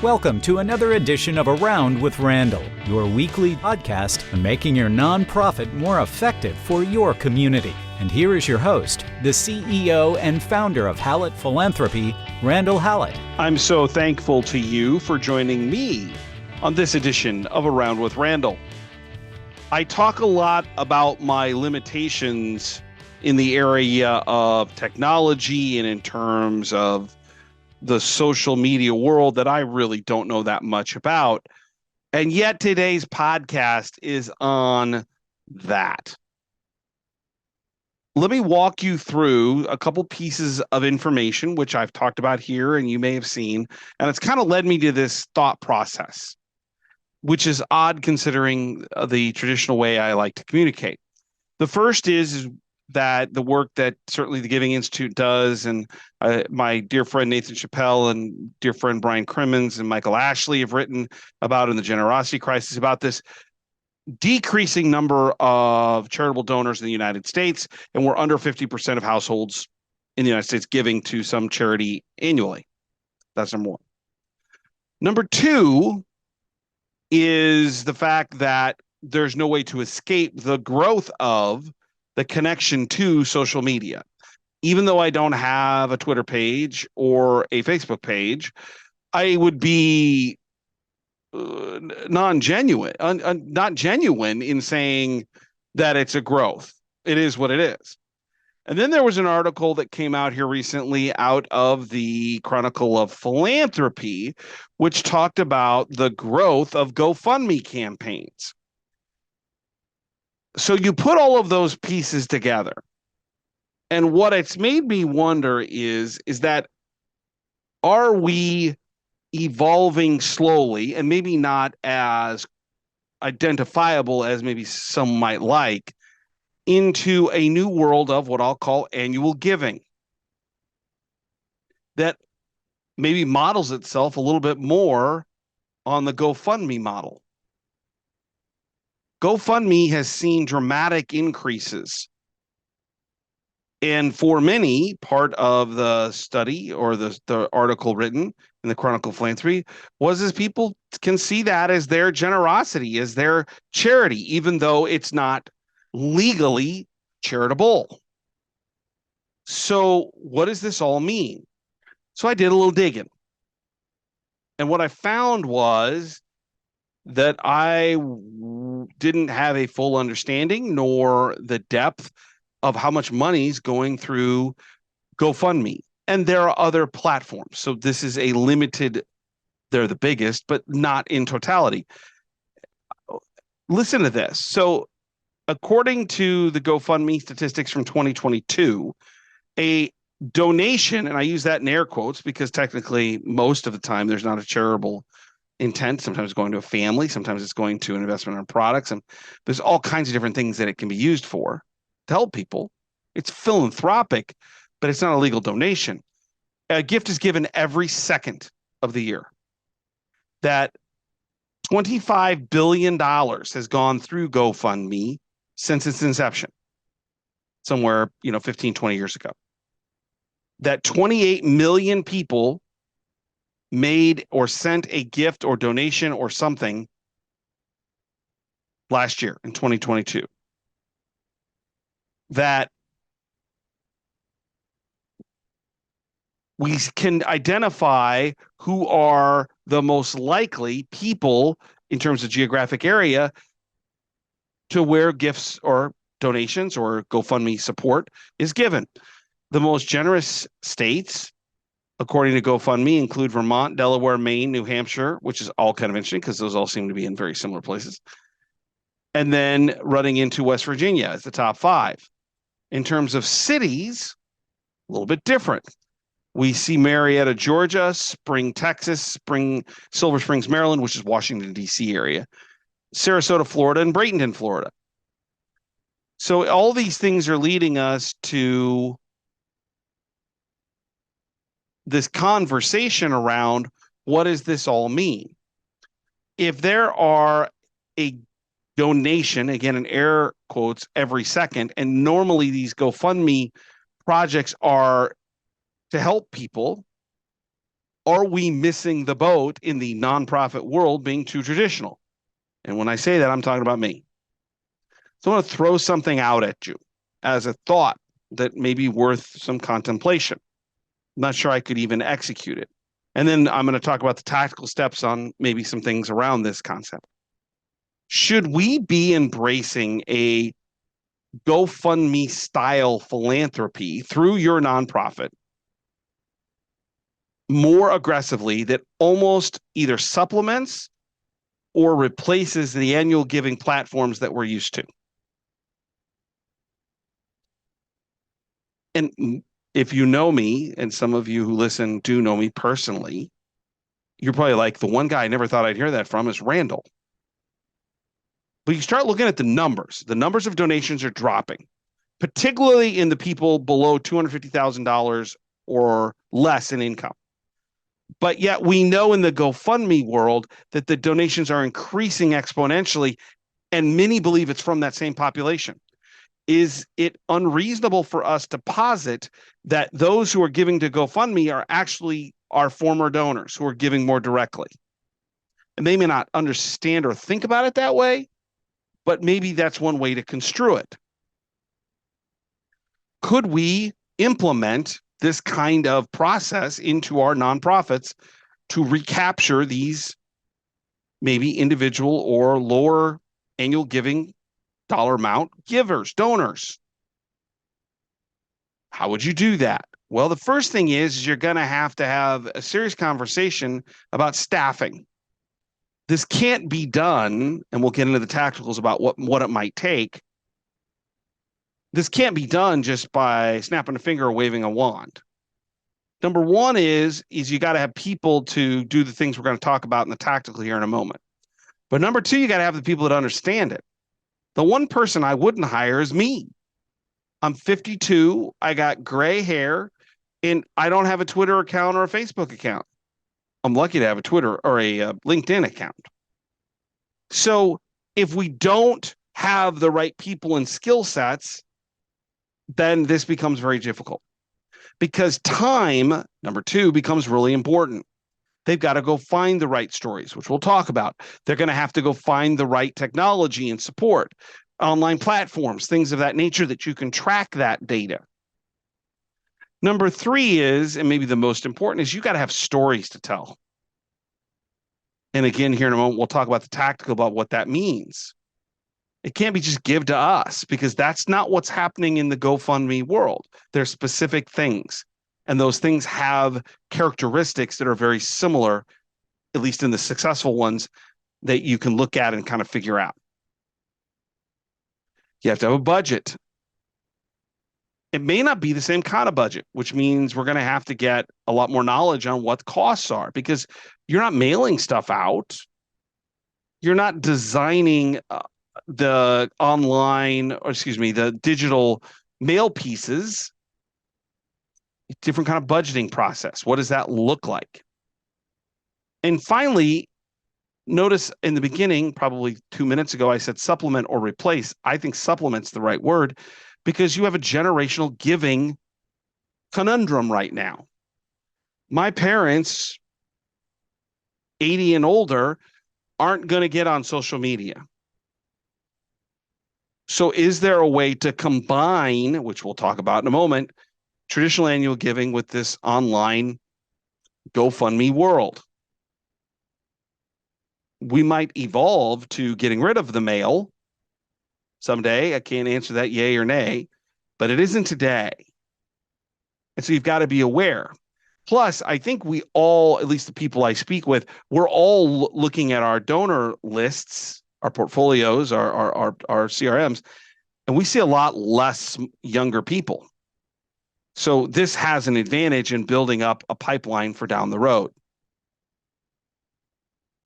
Welcome to another edition of Around with Randall, your weekly podcast on making your nonprofit more effective for your community. And here is your host, the CEO and founder of Hallett Philanthropy, Randall Hallett. I'm so thankful to you for joining me on this edition of Around with Randall. I talk a lot about my limitations in the area of technology and in terms of the social media world that I really don't know that much about. And yet today's podcast is on that. Let me walk you through a couple pieces of information, which I've talked about here and you may have seen. And it's kind of led me to this thought process, which is odd considering the traditional way I like to communicate. The first is that the work that certainly the Giving Institute does, and my dear friend Nathan Chappell and dear friend Brian Crimmins and Michael Ashley have written about in the Generosity Crisis about this decreasing number of charitable donors in the United States, and we're under 50% of households in the United States giving to some charity annually. That's number one. Number two is the fact that there's no way to escape the growth of the connection to social media. Even though I don't have a Twitter page or a Facebook page, I would be not genuine in saying that it's a growth. It is what it is. And then there was an article that came out here recently out of the Chronicle of Philanthropy, which talked about the growth of GoFundMe campaigns. So you put all of those pieces together, and what it's made me wonder is that are we evolving slowly and maybe not as identifiable as maybe some might like into a new world of what I'll call annual giving that maybe models itself a little bit more on the GoFundMe model. GoFundMe has seen dramatic increases. And for many, part of the study or the article written in the Chronicle of Philanthropy was as people can see that as their generosity, as their charity, even though it's not legally charitable. So what does this all mean? So I did a little digging. And what I found was that I didn't have a full understanding nor the depth of how much money's going through GoFundMe. And there are other platforms. So this is a limited, they're the biggest, but not in totality. Listen to this. So according to the GoFundMe statistics from 2022, a donation, and I use that in air quotes because technically most of the time there's not a charitable intent. Sometimes it's going to a family, sometimes it's going to an investment in products, and there's all kinds of different things that it can be used for to help people. It's philanthropic, but it's not a legal donation. A gift is given every second of the year. That $25 billion has gone through GoFundMe since its inception, somewhere 15, 20 years ago. That 28 million people made or sent a gift or donation or something last year in 2022. That we can identify who are the most likely people in terms of geographic area to where gifts or donations or GoFundMe support is given. The most generous states, according to GoFundMe, include Vermont, Delaware, Maine, New Hampshire, which is all kind of interesting because those all seem to be in very similar places. And then running into West Virginia as the top 5. In terms of cities, a little bit different. We see Marietta, Georgia, Spring, Texas, Silver Springs, Maryland, which is Washington, D.C. area, Sarasota, Florida, and Bradenton, Florida. So all these things are leading us to this conversation around what does this all mean? If there are a donation, again, in air quotes, every second, and normally these GoFundMe projects are to help people, Are we missing the boat in the nonprofit world being too traditional? And when I say that, I'm talking about me. So I want to throw something out at you as a thought that may be worth some contemplation. I'm not sure I could even execute it. And then I'm going to talk about the tactical steps on maybe some things around this concept. Should we be embracing a GoFundMe style philanthropy through your nonprofit more aggressively that almost either supplements or replaces the annual giving platforms that we're used to? And if you know me, and some of you who listen do know me personally, you're probably like, the one guy I never thought I'd hear that from is Randall. But you start looking at the numbers. The numbers of donations are dropping, particularly in the people below $250,000 or less in income. But yet we know in the GoFundMe world that the donations are increasing exponentially, and many believe it's from that same population. Is it unreasonable for us to posit that those who are giving to GoFundMe are actually our former donors who are giving more directly? And they may not understand or think about it that way, but maybe that's one way to construe it. Could we implement this kind of process into our nonprofits to recapture these maybe individual or lower annual giving dollar amount givers, donors? How would you do that? Well, the first thing is you're going to have a serious conversation about staffing. This can't be done, and we'll get into the tacticals about what it might take. This can't be done just by snapping a finger or waving a wand. Number one is you got to have people to do the things we're going to talk about in the tactical here in a moment. But number two, you got to have the people that understand it. The one person I wouldn't hire is me. I'm 52. I got gray hair, and I don't have a Twitter account or a Facebook account. I'm lucky to have a Twitter or a LinkedIn account. So if we don't have the right people and skill sets, then this becomes very difficult. Because time, number two, becomes really important. They've got to go find the right stories, which we'll talk about. They're going to have to go find the right technology and support, online platforms, things of that nature that you can track that data. Number three is, and maybe the most important, is you got to have stories to tell. And again, here in a moment, we'll talk about the tactical about what that means. It can't be just give to us, because that's not what's happening in the GoFundMe world. There's specific things, and those things have characteristics that are very similar, at least in the successful ones, that you can look at and kind of figure out. You have to have a budget. It may not be the same kind of budget, which means we're going to have to get a lot more knowledge on what the costs are, because you're not mailing stuff out. You're not designing the digital mail pieces. Different kind of budgeting process. What does that look like? And finally, notice in the beginning, probably 2 minutes ago, I said supplement or replace. I think supplement's the right word, because you have a generational giving conundrum right now. My parents, 80 and older, aren't going to get on social media. So is there a way to combine, which we'll talk about in a moment, traditional annual giving with this online GoFundMe world? We might evolve to getting rid of the mail someday. I can't answer that yay or nay, but it isn't today. And so you've got to be aware. Plus, I think we all, at least the people I speak with, we're all looking at our donor lists, our portfolios, our CRMs, and we see a lot less younger people. So this has an advantage in building up a pipeline for down the road.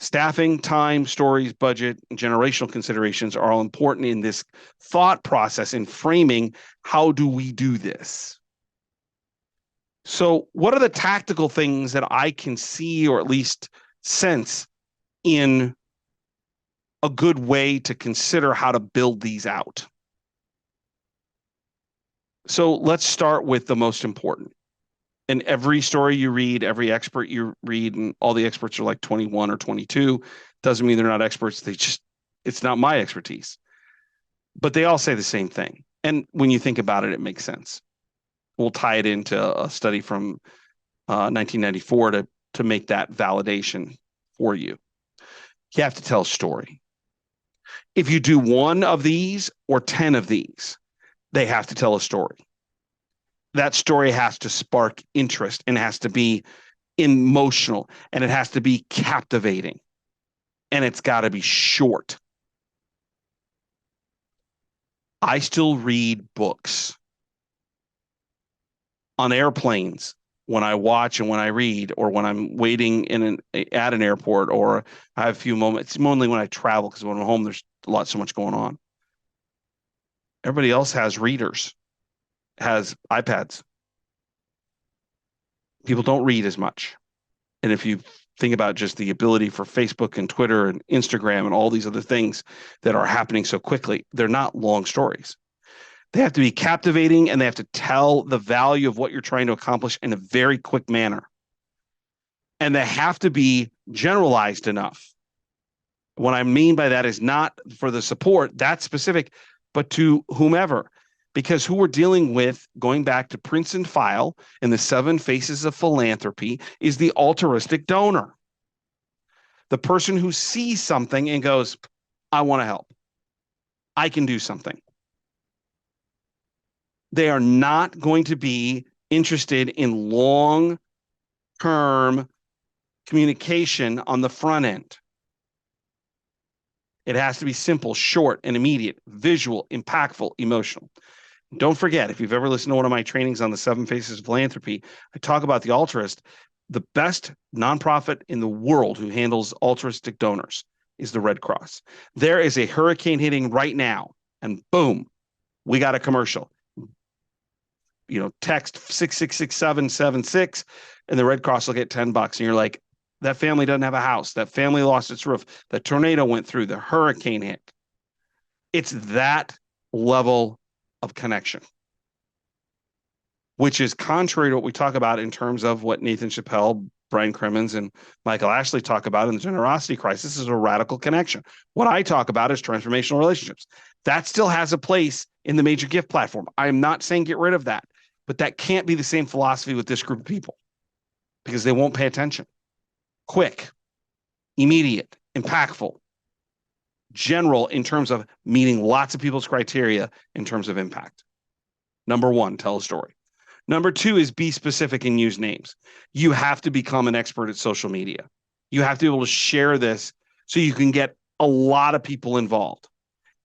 Staffing, time, stories, budget, and generational considerations are all important in this thought process in framing how do we do this. So what are the tactical things that I can see or at least sense in a good way to consider how to build these out? So let's start with the most important. And every story you read, every expert you read, and all the experts are like 21 or 22, doesn't mean they're not experts. It's not my expertise. But they all say the same thing. And when you think about it, it makes sense. We'll tie it into a study from 1994 to make that validation for you. You have to tell a story. If you do one of these or 10 of these, they have to tell a story. That story has to spark interest and has to be emotional and it has to be captivating and it's got to be short. I still read books on airplanes when I watch and when I read, or when I'm waiting at an airport, or I have a few moments. It's mainly when I travel, because when I'm home, there's so much going on. Everybody else has readers, has iPads. People don't read as much. And if you think about just the ability for Facebook and Twitter and Instagram and all these other things that are happening so quickly, they're not long stories. They have to be captivating and they have to tell the value of what you're trying to accomplish in a very quick manner. And they have to be generalized enough. What I mean by that is not for the support, that's specific, but to whomever. Because who we're dealing with, going back to Prince and File and the 7 Faces of Philanthropy, is the altruistic donor. The person who sees something and goes, I want to help. I can do something. They are not going to be interested in long-term communication on the front end. It has to be simple, short, and immediate, visual, impactful, emotional. Don't forget, if you've ever listened to one of my trainings on the 7 Faces of Philanthropy, I talk about the altruist. The best nonprofit in the world who handles altruistic donors is the Red Cross. There is a hurricane hitting right now, and boom, we got a commercial. Text 666776, and the Red Cross will get $10. And you're like, that family doesn't have a house. That family lost its roof. The tornado went through. The hurricane hit. It's that level of connection, which is contrary to what we talk about in terms of what Nathan Chappelle, Brian Crimmins, and Michael Ashley talk about in the generosity crisis is a radical connection. What I talk about is transformational relationships. That still has a place in the major gift platform. I'm not saying get rid of that, but that can't be the same philosophy with this group of people because they won't pay attention. Quick, immediate, impactful, general in terms of meeting lots of people's criteria in terms of impact. Number 1, tell a story. Number 2 is be specific and use names. You have to become an expert at social media. You have to be able to share this so you can get a lot of people involved.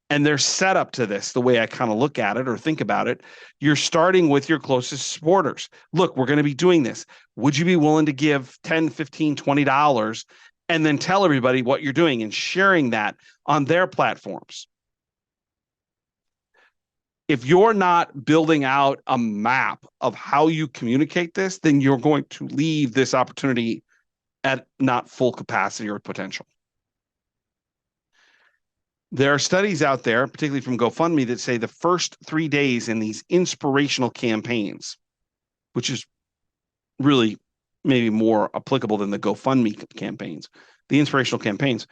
And they're set up to this, the way I kind of look at it or think about it. You're starting with your closest supporters. Look, we're going to be doing this. Would you be willing to give $10, $15, $20 and then tell everybody what you're doing and sharing that on their platforms? If you're not building out a map of how you communicate this, then you're going to leave this opportunity at not full capacity or potential. There are studies out there, particularly from GoFundMe, that say the first 3 days in these inspirational campaigns, which is really maybe more applicable than the GoFundMe campaigns, the inspirational campaigns,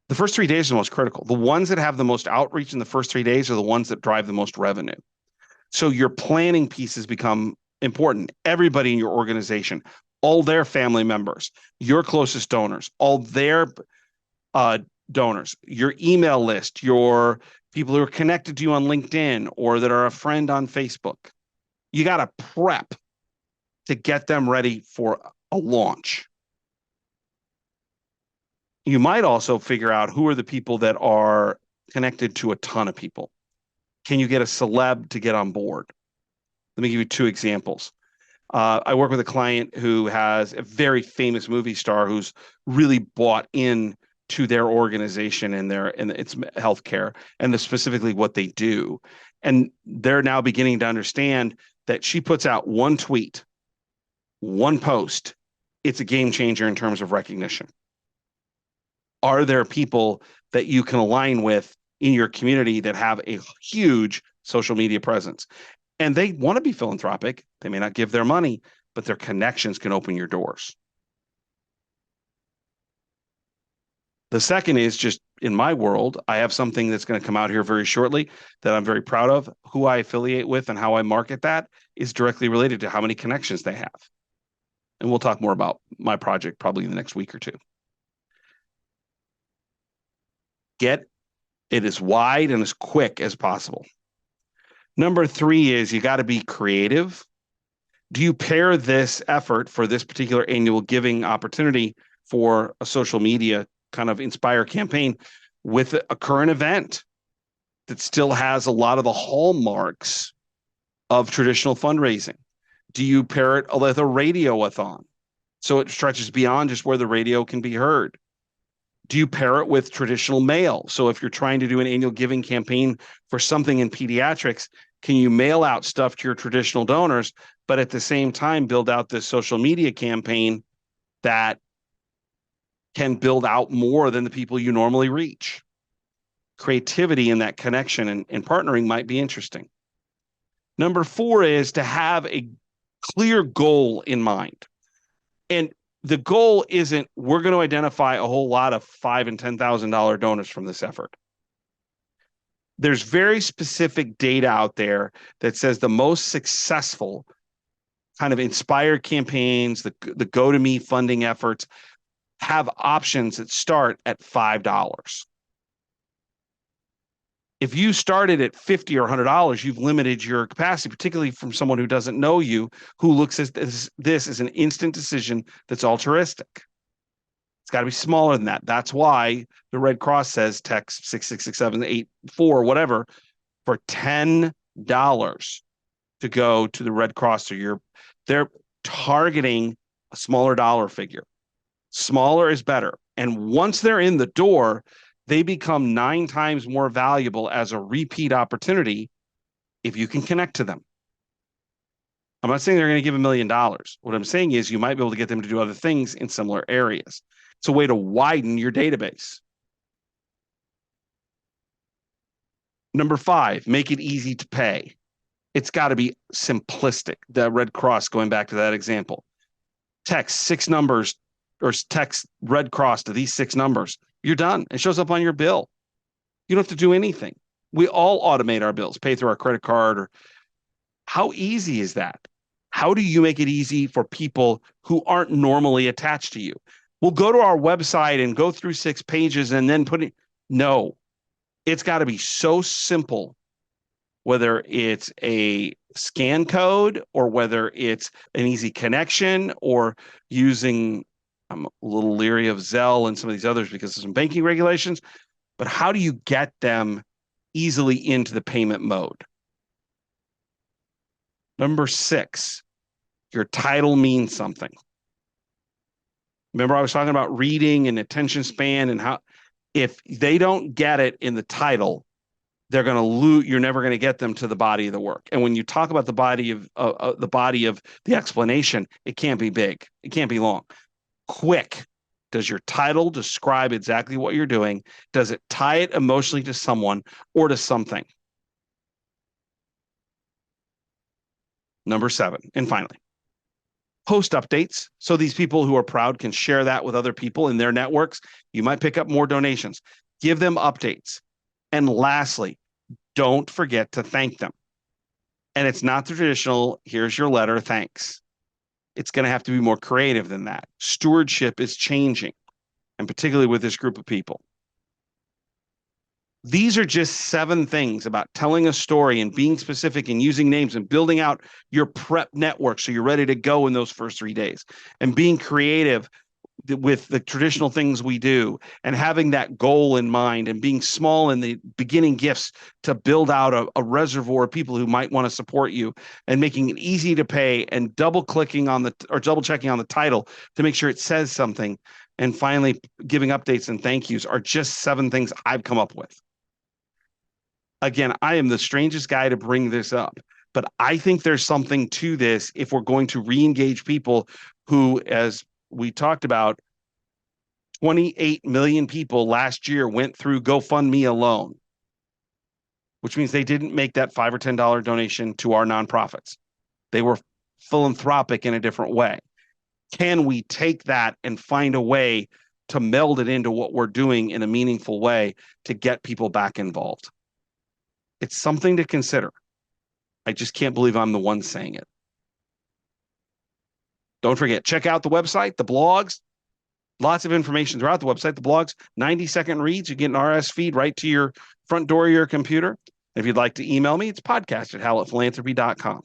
the first 3 days are the most critical. The ones that have the most outreach in the first 3 days are the ones that drive the most revenue. So your planning pieces become important. Everybody in your organization, all their family members, your closest donors, all their donors, your email list, your people who are connected to you on LinkedIn or that are a friend on Facebook. You got to prep to get them ready for a launch. You might also figure out who are the people that are connected to a ton of people. Can you get a celeb to get on board? Let me give you 2 examples. I work with a client who has a very famous movie star who's really bought in to their organization and its healthcare and specifically what they do. And they're now beginning to understand that she puts out one tweet, one post, it's a game changer in terms of recognition. Are there people that you can align with in your community that have a huge social media presence? And they want to be philanthropic. They may not give their money, but their connections can open your doors. The second is just in my world, I have something that's going to come out here very shortly that I'm very proud of. Who I affiliate with and how I market that is directly related to how many connections they have. And we'll talk more about my project probably in the next week or two. Get it as wide and as quick as possible. Number 3 is you got to be creative. Do you pair this effort for this particular annual giving opportunity for a social media kind of inspire campaign with a current event that still has a lot of the hallmarks of traditional fundraising? Do you pair it with a radio-a-thon so it stretches beyond just where the radio can be heard? Do you pair it with traditional mail? So if you're trying to do an annual giving campaign for something in pediatrics, can you mail out stuff to your traditional donors, but at the same time build out this social media campaign that can build out more than the people you normally reach? Creativity in that connection and partnering might be interesting. Number 4 is to have a clear goal in mind. And the goal isn't we're going to identify a whole lot of $5,000 and $10,000 donors from this effort. There's very specific data out there that says the most successful kind of inspired campaigns, the GoToMe funding efforts, have options that start at $5. If you started at $50 or $100, you've limited your capacity, particularly from someone who doesn't know you, who looks at this as an instant decision that's altruistic. It's got to be smaller than that. That's why the Red Cross says text 6666784, whatever, for $10 to go to the Red Cross. So they're targeting a smaller dollar figure. Smaller is better. And once they're in the door, they become 9 times more valuable as a repeat opportunity if you can connect to them. I'm not saying they're going to give $1 million. What I'm saying is you might be able to get them to do other things in similar areas. It's a way to widen your database. Number 5, make it easy to pay. It's got to be simplistic. The Red Cross, going back to that example, text 6 numbers or text Red Cross to these 6 numbers. You're done. It shows up on your bill. You don't have to do anything. We all automate our bills, pay through our credit card. Or how easy is that? How do you make it easy for people who aren't normally attached to you? We'll go to our website and go through 6 pages and then put it. No, it's got to be so simple, whether it's a scan code or whether it's an easy connection or using, I'm a little leery of Zelle and some of these others because of some banking regulations, but how do you get them easily into the payment mode? Number 6, your title means something. Remember, I was talking about reading and attention span and how if they don't get it in the title, they're going to lose. You're never going to get them to the body of the work. And when you talk about the body of the explanation, it can't be big. It can't be long. Quick. Does your title describe exactly what you're doing? Does it tie it emotionally to someone or to something? Number 7, and finally, post updates. So these people who are proud can share that with other people in their networks. You might pick up more donations. Give them updates. And lastly, don't forget to thank them. And it's not the traditional, here's your letter, thanks. It's going to have to be more creative than that. Stewardship is changing, and particularly with this group of people. These are just 7 things about telling a story and being specific and using names and building out your prep network so you're ready to go in those first 3 days, and being creative with the traditional things we do and having that goal in mind and being small in the beginning gifts to build out a reservoir of people who might want to support you, and making it easy to pay and double checking on the title to make sure it says something. And finally, giving updates and thank yous are just 7 things I've come up with. Again, I am the strangest guy to bring this up, but I think there's something to this if we're going to re-engage people who, as we talked about, 28 million people last year went through GoFundMe alone, which means they didn't make that $5 or $10 donation to our nonprofits. They were philanthropic in a different way? Can we take that and find a way to meld it into what we're doing in a meaningful way to get people back involved? It's something to consider. I just can't believe I'm the one saying it. Don't forget, check out the website, the blogs, lots of information throughout the website, the blogs, 90-second reads. You get an RS feed right to your front door of your computer. If you'd like to email me, it's podcast@hallettphilanthropy.com.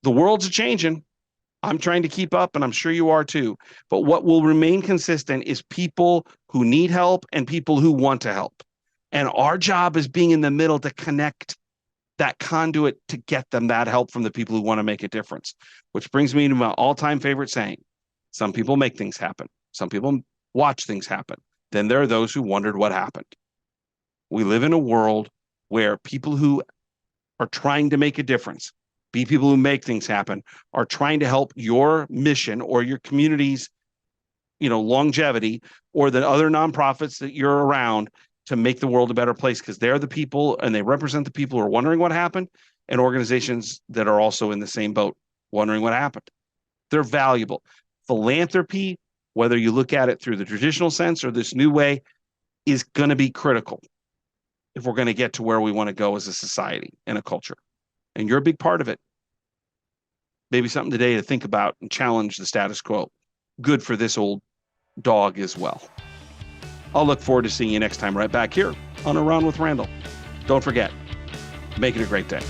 The world's changing. I'm trying to keep up, and I'm sure you are too. But what will remain consistent is people who need help and people who want to help. And our job is being in the middle to connect that conduit to get them that help from the people who want to make a difference. Which brings me to my all-time favorite saying. Some people make things happen. Some people watch things happen. Then there are those who wondered what happened. We live in a world where people who are trying to make a difference, be people who make things happen, are trying to help your mission or your community's, longevity, or the other nonprofits that you're around to make the world a better place, because they're the people and they represent the people who are wondering what happened, and organizations that are also in the same boat, wondering what happened. They're valuable. Philanthropy, whether you look at it through the traditional sense or this new way, is going to be critical if we're going to get to where we want to go as a society and a culture. And you're a big part of it. Maybe something today to think about and challenge the status quo. Good for this old dog as well. I'll look forward to seeing you next time right back here on Around with Randall. Don't forget, make it a great day.